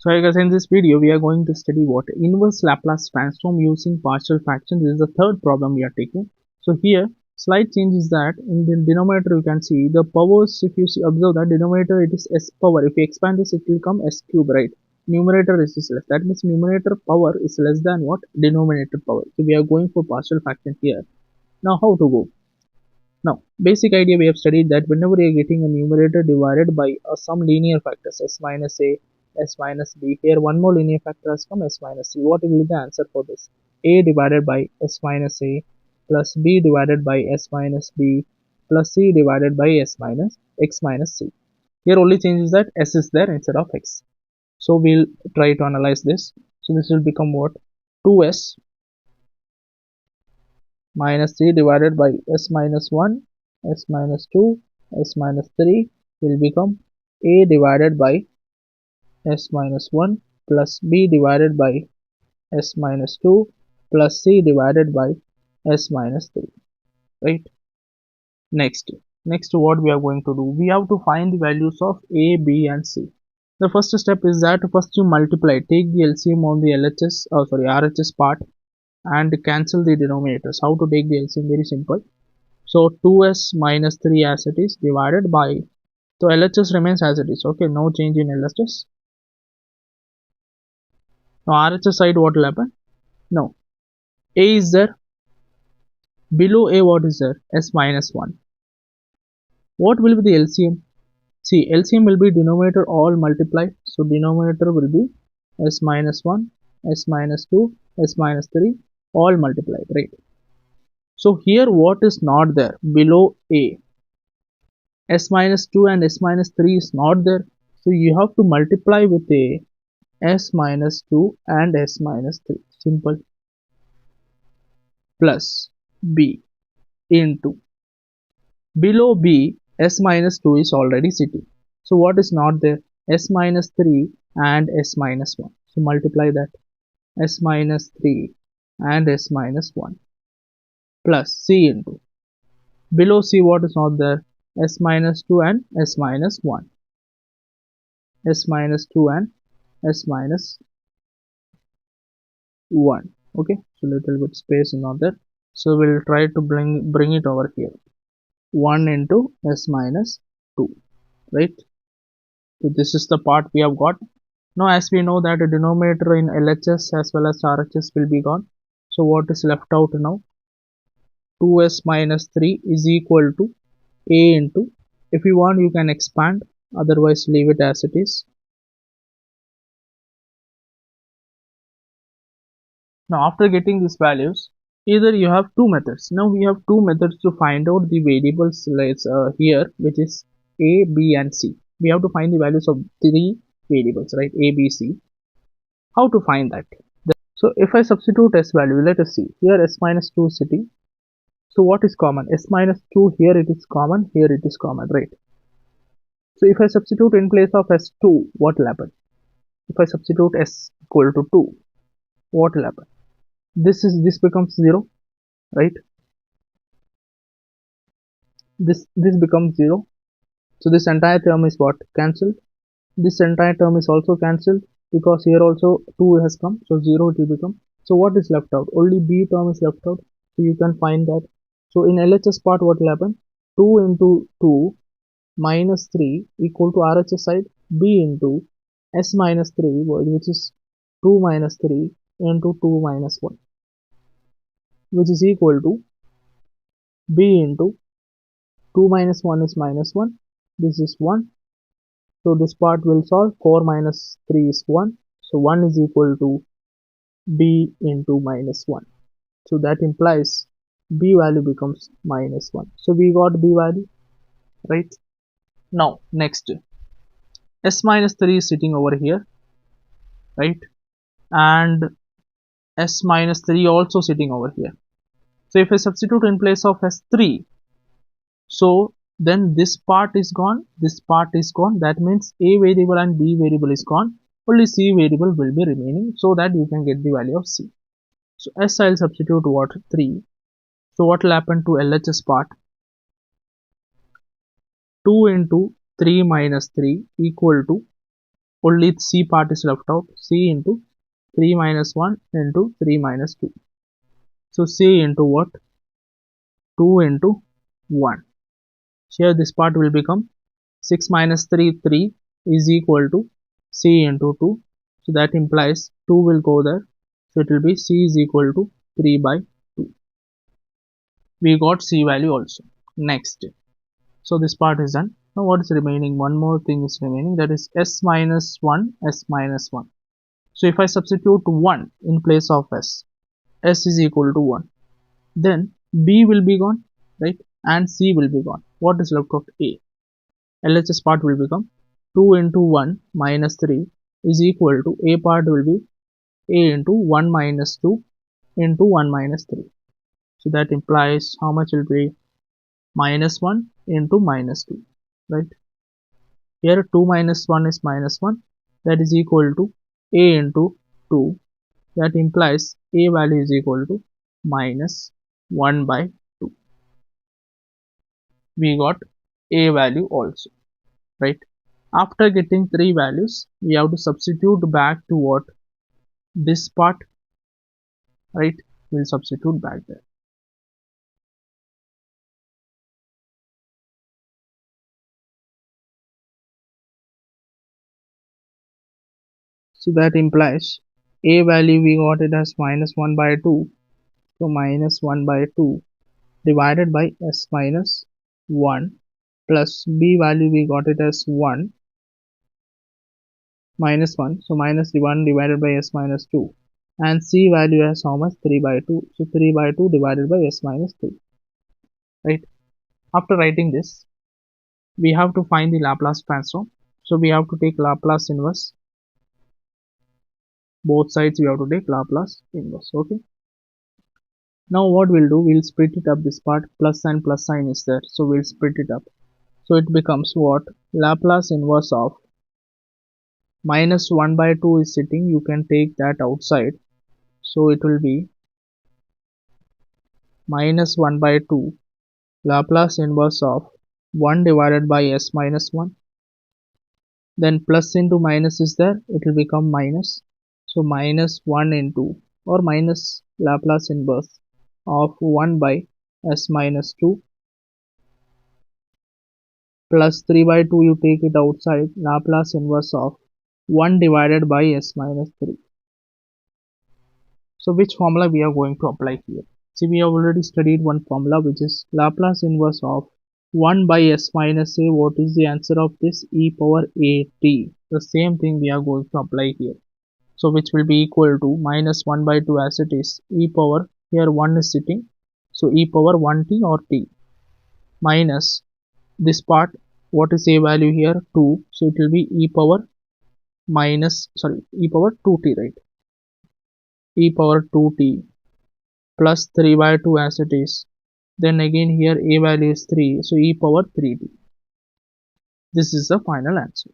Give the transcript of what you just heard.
So I guess in this video we are going to study what inverse Laplace transform using partial fractions. This is the third problem we are taking. So here slight change is that in the denominator you can see the powers. If you see, observe that denominator it is s power. If you expand this it will become s cube, right? Numerator is less. That means numerator power is less than what denominator power. So we are going for partial fraction here. Now how to go? Now, basic idea we have studied that whenever you are getting a numerator divided by some linear factors s minus a, s minus b, here one more linear factor has come s minus c. What will be the answer for this? A divided by s minus a plus b divided by s minus b plus c divided by s minus x minus c. Here only change is that s is there instead of x. So we'll try to analyze this. So this will become what? 2s minus 3 divided by s minus 1, s minus 2, s minus 3 will become a divided by s minus 1 plus b divided by s minus 2 plus c divided by s minus 3, right? Next what we are going to do, we have to find the values of a, b and c. The first step is that first you multiply, take the LCM on the RHS part and cancel the denominators. How to take the LCM? Very simple. So 2s minus 3 as it is divided by, so LHS remains as it is, okay, no change in LHS. Now RHS side what will happen? No, a is there, below a what is there? S minus 1. What will be the LCM? See, LCM will be denominator all multiplied, so denominator will be s minus 1, s minus 2, s minus 3 all multiplied, right? So here what is not there? Below a, s minus 2 and s minus 3 is not there, so you have to multiply with a, s minus 2 and s minus 3, simple, plus b into, below b s minus 2 is already sitting, so what is not there? S minus 3 and s minus 1, so multiply that, s minus 3 and s minus 1 plus c into, below c what is not there? S minus 2 and s minus 1, s minus 2 and s minus 1, okay, so little bit space is not there, so we'll try to bring it over here, 1 into s minus 2, right? So this is the part we have got. Now as we know that a denominator in LHS as well as RHS will be gone, so what is left out now? 2s minus 3 is equal to a into, if you want you can expand, otherwise leave it as it is. Now after getting these values, either you have two methods. Now we have two methods to find out the variables, let's here, which is a, b and c. We have to find the values of three variables, right? A, b, c. How to find that? So if I substitute s value, let us see, here s minus 2 is sitting, so what is common? S minus 2, here it is common, here it is common, right? So if I substitute in place of s2, what will happen? If I substitute s equal to 2, what will happen? This becomes 0, right? This becomes 0, so this entire term is what? Cancelled. This entire term is also cancelled because here also 2 has come, so 0 it will become. So what is left out? Only b term is left out, so you can find that. So in LHS part what will happen? 2 into 2 minus 3 equal to RHS side b into s minus 3, which is 2 minus 3 into 2 minus 1, which is equal to b into 2 minus 1 is minus 1, this is 1, so this part will solve, 4 minus 3 is 1, so 1 is equal to b into minus 1, so that implies b value becomes minus 1, so we got b value, right? Now next, s minus 3 is sitting over here, right, and s minus 3 also sitting over here. So if I substitute in place of s3, so then this part is gone, this part is gone, that means a variable and b variable is gone, only c variable will be remaining, so that you can get the value of c. So s I'll substitute what? 3. So what will happen to LHS part? 2 into 3 minus 3 equal to only C part is left out. C into 3 minus 1 into 3 minus 2. So C into what? 2 into 1. Here this part will become 6 minus 3, 3 is equal to C into 2. So that implies 2 will go there. So it will be C is equal to 3 by 2. We got C value also. Next. So this part is done. Now what is remaining? One more thing is remaining, that is S minus 1, S minus 1. So if I substitute 1 in place of S, S is equal to 1. Then B will be gone, right? And C will be gone. What is left of A? LHS part will become 2 into 1 minus 3 is equal to A part will be A into 1 minus 2 into 1 minus 3. So that implies how much will be minus 1 into minus 2, right? Here 2 minus 1 is minus 1, that is equal to A into 2. That implies A value is equal to minus 1 by 2. We got A value also, right? After getting 3 values, we have to substitute back to what? This part, right? We'll substitute back there. So that implies A value we got it as minus 1 by 2. So minus 1 by 2 divided by S minus 1 plus B value we got it as 1 minus 1. So minus 1 divided by S minus 2. And C value as how much? 3 by 2. So 3 by 2 divided by S minus 3. Right? After writing this, we have to find the Laplace transform. So we have to take Laplace inverse. Both sides we have to take Laplace inverse. Okay. Now what we'll do, we'll split it up. This part plus and plus sign is there. So we'll split it up. So it becomes what? Laplace inverse of minus 1 by 2 is sitting. You can take that outside. So it will be minus 1 by 2 Laplace inverse of 1 divided by S minus 1. Then plus into minus is there, it will become minus. So minus 1 into or minus Laplace inverse of 1 by S minus 2 plus 3 by 2 you take it outside, Laplace inverse of 1 divided by S minus 3. So which formula we are going to apply here? See, we have already studied one formula, which is Laplace inverse of 1 by S minus a. What is the answer of this? E power a t. The same thing we are going to apply here. So which will be equal to minus 1 by 2 as it is. E power, here 1 is sitting. So e power 1t or t minus this part. What is a value here? 2. So it will be e power e power 2t, right? E power 2t plus 3 by 2 as it is. Then again here a value is 3, so e power 3t. This is the final answer.